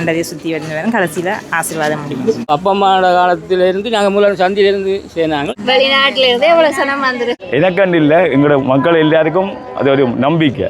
மண்டதை சுற்றி வந்து கடைசியில் ஆசீர்வாதம் முடியும். அப்பா அம்மாவோட காலத்திலிருந்து நாங்கள் மூலம் சந்தியிலிருந்து சேர்ந்தாங்க. வெளிநாட்டிலிருந்து எவ்வளோ சனம் வந்துரு எனக்கண்டு இல்லை, எங்களோட மக்கள் எல்லாருக்கும் அது ஒரு நம்பிக்கை.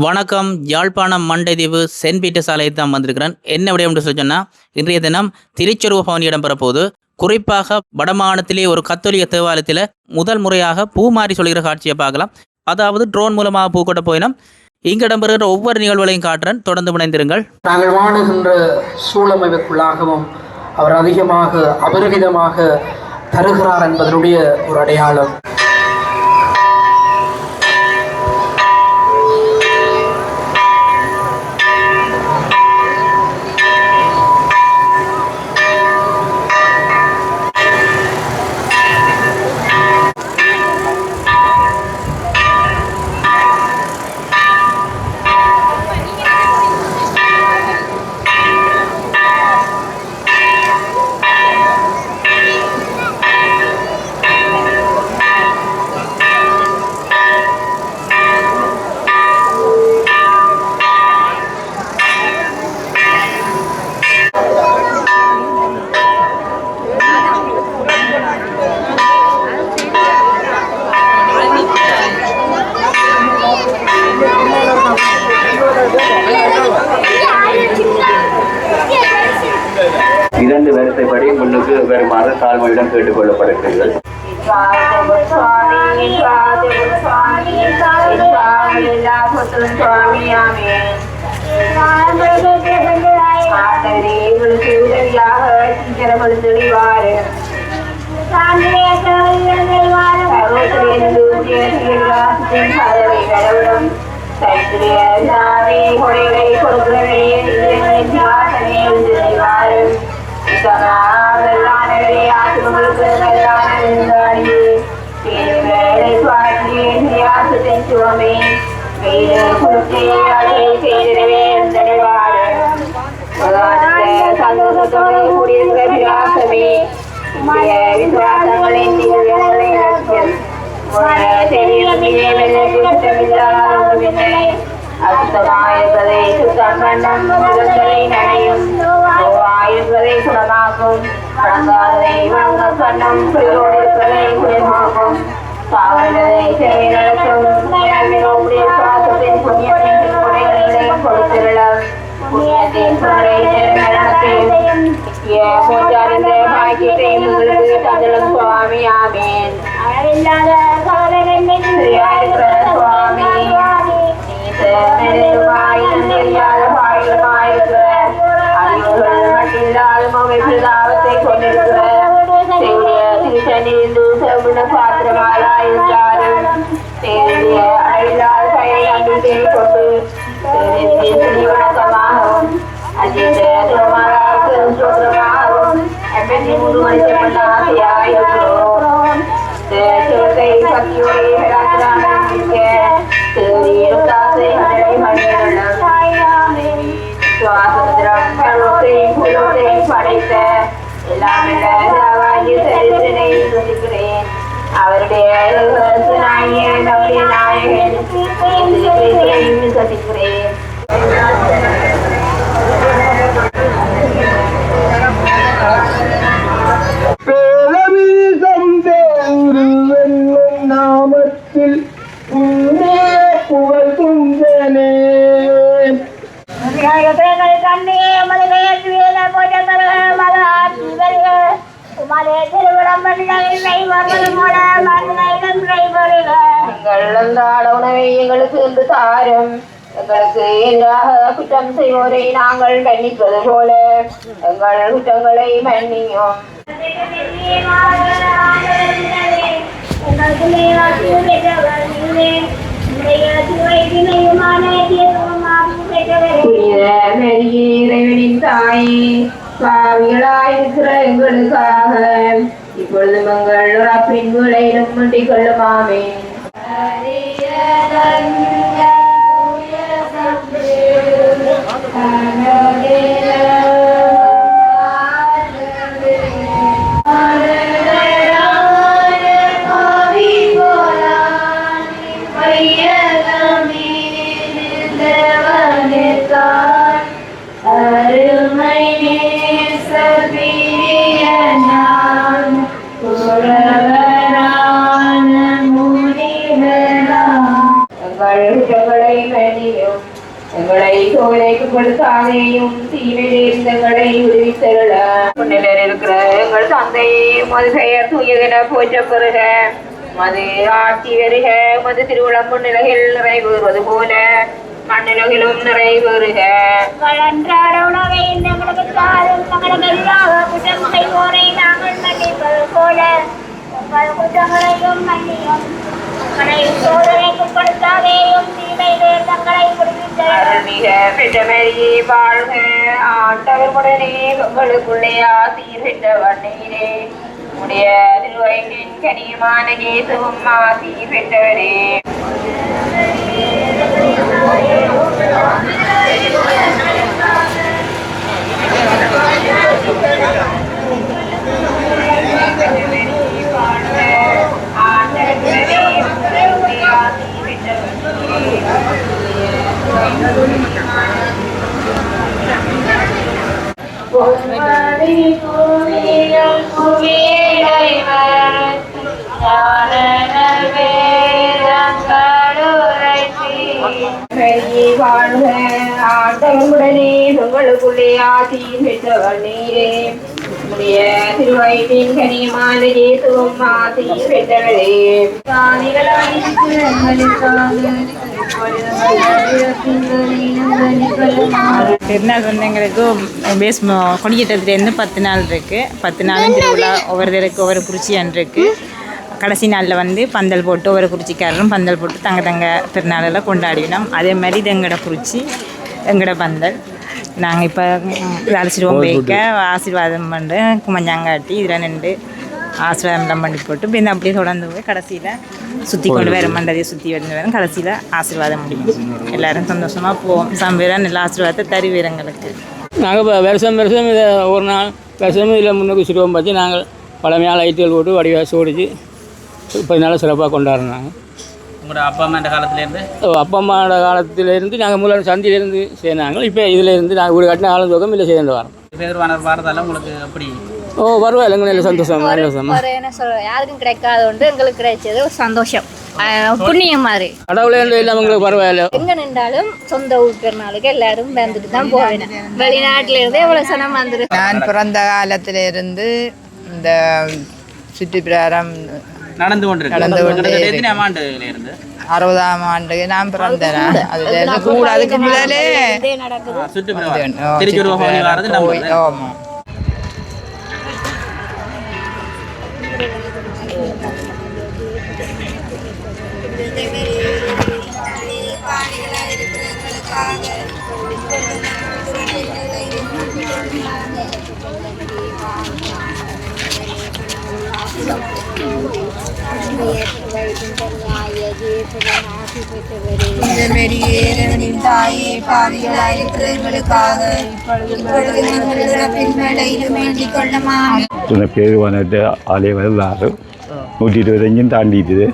வணக்கம். யாழ்ப்பாணம் மண்டைதீவு சென்ட் பீட்டர் சாலையை தான் வந்திருக்கிறேன். என்ன விடயம் என்று சொன்னால், இன்றைய தினம் திருச்சொருவ பவனி இடம்பெறப்போது, குறிப்பாக வடமாகாணத்திலே ஒரு கத்தோலிக்க தேவாலயத்தில் முதல் முறையாக பூ மாறி சொல்கிற காட்சியை பார்க்கலாம். அதாவது ட்ரோன் மூலமாக பூ கொட்ட போயினோம். இங்கு இடம்பெறுகிற ஒவ்வொரு நிகழ்வுகளையும் காட்டுறேன். தொடர்ந்து இணைந்திருங்கள். நாங்கள் வாழுகின்ற சூழமைப்புக்குள்ளாகவும் அவர் அதிகமாக அபரிவிதமாக தருகிறார் என்பதனுடைய ஒரு அடையாளம். இரண்டு வரிசைப்படி முன்னுக்கு வருமாறு தாழ்மையுடன் கேட்டுக் கொள்ளப்படுகிறீர்கள். உணவை எங்களுக்கு என்று தாரும். எங்களுக்கு எதிராக குற்றம் செய்வோரை நாங்கள் மன்னிப்பது போல எங்கள் குற்றங்களை மன்னியும். இறைவனின் தாயே, பாவிகளாயிருக்கிற எங்களுக்காக இப்பொழுது எங்கள் இறப்பின் வேளையிலும் வேண்டிக் கொள்ளுமாமே. தந்தை மது பெயர் தூயதென போற்ற பெறுக மது ஆட்சி வருக மது திருவிழம்பு நிலகில் நிறைவேறுவது போல மண்ணுலகிலும் நிறைவேறுக அன்றாட உணவை எங்களுக்கு தாரும் எங்களுக்காக குற்றம் செய்வோரை நாங்கள் மன்னிப்பது போல உங்கள் குற்றங்களையும் மன்னியும் உங்களை சோதனைக்குட்படுத்தாதேயும் தீமையிலே தங்களை அருள்மிக பெற்றமரியே வாழ்க ஆண்டவருடனே உங்களுக்குள்ளே ஆசீர் பெற்றவர் நீரே உடைய திருவயிற்றின் கனியமான இயேசுவும் ஆசீர் பெற்றவரே வாழ்க ஆண்டவருடனே உங்களுக்குள்ளே ஆசீர் பெற்றவர் நீரே உடைய திருவயிற்றின் கனியமான இயேசுவும் ஆசீர் பெற்றவரே திருநாள் வந்து எங்களுக்கு பேஸ் கொடியேற்றத்துலேருந்து 10 நாள் இருக்குது. 10 நாளும் திருவிழா ஒவ்வொருத்தருக்கு ஒவ்வொரு குறிச்சியான் இருக்குது. கடைசி நாளில் வந்து பந்தல் போட்டு ஒவ்வொரு குறிச்சிக்காரரும் பந்தல் போட்டு தங்க திருநாளெல்லாம் கொண்டாடினோம். அதே மாதிரி இது எங்களோட குறிச்சி எங்களோட பந்தல் நாங்கள் இப்போ அழைச்சிடுவோம் போய்க்க ஆசீர்வாதம் பண்ணு குமஞ்சாங்காட்டி இதில் நின்று ஆசீர்வாதம் பண்ணி போட்டு இப்போ இந்த அப்படியே தொடர்ந்து போய் கடைசியில் சுற்றி கொண்டு வர மண்டதியை சுற்றி வந்து வரும். கடைசியில் ஆசீர்வாதம் முடியும். எல்லோரும் சந்தோஷமாக போவோம். சம்பீரம் நல்ல ஆசீர்வாதத்தை தருவீர் எங்களுக்கு. நாங்கள் இப்போ வருஷம் இதை ஒரு நாள் வருஷமும் இதில் முன்னுக்கு சிறுவம் பார்த்து நாங்கள் பழமையான லைட்டுகள் போட்டு வடிவாசி ஓடிச்சு இப்போ இதனால் சிறப்பாக கொண்டாடுறாங்க. உங்களோட அப்பா அம்மா இந்த காலத்துலேருந்து அப்பா அம்மாவோட காலத்திலேருந்து நாங்கள் மூலம் சந்தியிலேருந்து சேர்ந்தாங்க. இப்போ இதிலேருந்து நாங்கள் வீடு கட்டின ஆளும் தோக்கம் இல்லை சேர்ந்து வரோம். பேர் வரதால உங்களுக்கு அப்படி பரவாயில்ல எங்களுக்கு நல்ல சந்தோஷம். என்ன சொல்ற யாருக்கும் கிடைக்காத ஒன்று எங்களுக்கு கிடைச்சது ஒரு சந்தோஷம் புண்ணியம் மாதிரி. கடவுளே இல்லாமல் உங்களுக்கு பரவாயில்ல. எங்க நின்றாலும் சொந்த ஊருக்கிறனாலுக்கு எல்லாரும் வந்துட்டு தான் போவேன். வெளிநாட்டில இருந்து எவ்வளவு சனம் வந்துரு. நான் பிறந்த காலத்திலிருந்து இந்த சுற்றி பிரகாரம் நடந்து கொண்டு 60ஆம் ஆண்டு நான் பிறந்தேன். அதுல இருந்து கூட அதுக்கு முதலே ஆமாம். பேருவானட்டு ஆலய வரலாறு 125 தாண்டிட்டுது.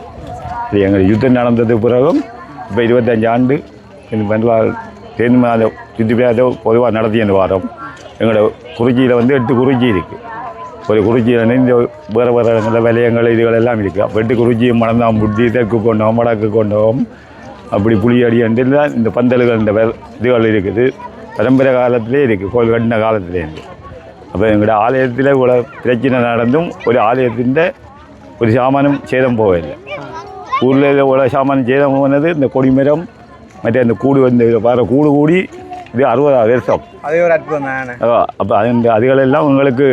இது எங்கள் யுத்தம் நடந்தது பிறகும் இப்போ 25 ஆண்டு வரலாறு தேர்ந்து மாதம் சுற்றுப்பயணத்தை பொதுவாக நடத்திய வாரம். எங்களோட குறிச்சியில் வந்து 8 குறிச்சி இருக்குது. ஒரு குறிச்சியில் இந்த வேறு வேறு இடங்களில் விலையங்கள் இதுகளெல்லாம் இருக்குது. அப்போ 8 குறிச்சியும் மணந்தாம்புட்டி தெற்கு கொண்டோம் வடக்கு கொண்டோம் அப்படி புளியடி தான் இந்த பந்தல்கள் இந்த இதுகள் இருக்குது. பரம்பரை காலத்திலே இருக்குது, கோயில் கட்டின காலத்திலேருந்து. அப்போ எங்களோட ஆலயத்தில் இவ்வளோ பிரச்சனை நடந்தும் ஒரு ஆலயத்தின் ஒரு சாமானும் சேதம் போகவில்லை. ஊரில் இவ்வளோ சாமானும் சேதம் போனது இந்த கொடிமரம் மற்ற இந்த கூடு வந்து வர கூடு கூடி இது 60 வருஷம். அதே ஒரு அற்புதம் தானே. அப்போ அதுகளெல்லாம் உங்களுக்கு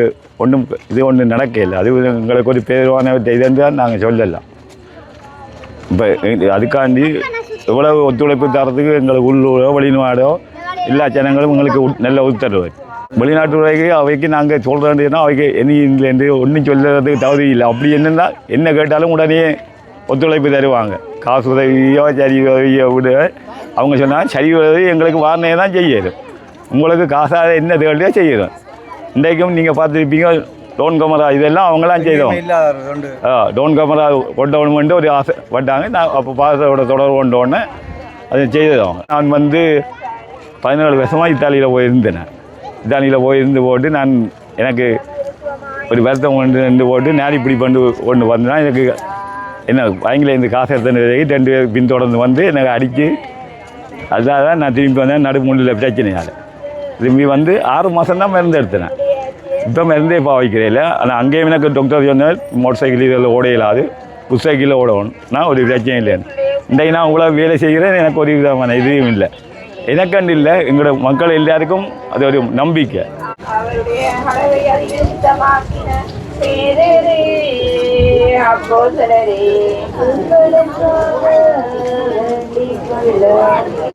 ஒன்றும் ஒன்றும் நடக்கலை. அது எங்களுக்கு ஒரு பேருவான இதுன்னு தான் நாங்கள் சொல்லலாம். இப்போ அதுக்காண்டி எவ்வளவு ஒத்துழைப்பு தரத்துக்கு எங்களுக்கு உள்ளூரோ வெளிநாடோ எல்லா ஜனங்களும் எங்களுக்கு நல்ல உத்தரவு. வெளிநாட்டு வரைக்கு அவைக்கு நாங்கள் சொல்கிறேன்னா அவைக்கு என்னிலேருந்து ஒன்றும் சொல்லுறதுக்கு தகுதி இல்லை. அப்படி என்னென்னா என்ன கேட்டாலும் உடனே ஒத்துழைப்பு தருவாங்க. காசு உதவியோ சரி உதவியோ விட அவங்க சொன்னால் சரி உதவி எங்களுக்கு வாரணையை தான் செய்யணும். உங்களுக்கு காசாக என்ன தேவையோ செய்யணும். இன்றைக்கும் நீங்கள் பார்த்துருப்பீங்க டோன் கேமரா இதெல்லாம் அவங்களாம் செய்தோம். டோன் கேமரா கொண்டவனுமெண்டு ஒரு ஆசை பட்டாங்க. நான் அப்போ பாசோட தொடர்பு கொண்டோடனே அதை செய்தோம். நான் வந்து 17 வருஷமாக இத்தாலியில் போயிருந்தேன். இத்தாலியில் போயிருந்து போட்டு நான் எனக்கு ஒரு வருத்தம் கொண்டு போட்டு நேரி இப்படி கொண்டு வந்தேன்னா எனக்கு என்ன வாங்கிலேருந்து காசு எடுத்துன்னு 2 பேர் பின்தொடர்ந்து வந்து எனக்கு அடித்து அதுதான் நான் திரும்பி வந்தேன். நடுமுண்டில் பிரச்சனையால் திரும்பி வந்து 6 மாதம் தான் மருந்து எடுத்தேன். இப்போ மருந்தே பாவிக்கிறேன் ஆனால் அங்கேயும் எனக்கு டாக்டர் சொன்னார் மோட்டர் சைக்கிள் இதில் ஓட இயலாது புஷ் சைக்கிளில் ஓடணும் நான் ஒரு பிரச்சனை இல்லைன்னு இன்றைக்கு நான் உங்களை வேலை செய்கிறேன் எனக்கு ஒரு விதமான இதுவும் இல்லை எனக்கண்டு இல்லை எங்களோட மக்கள் எல்லாருக்கும் அது ஒரு நம்பிக்கை. அவருடைய அளவை அதிகமாக்கின பேரரே அப்போஸ்தலரே உங்களுக்கு வேண்டிக் கொள்ள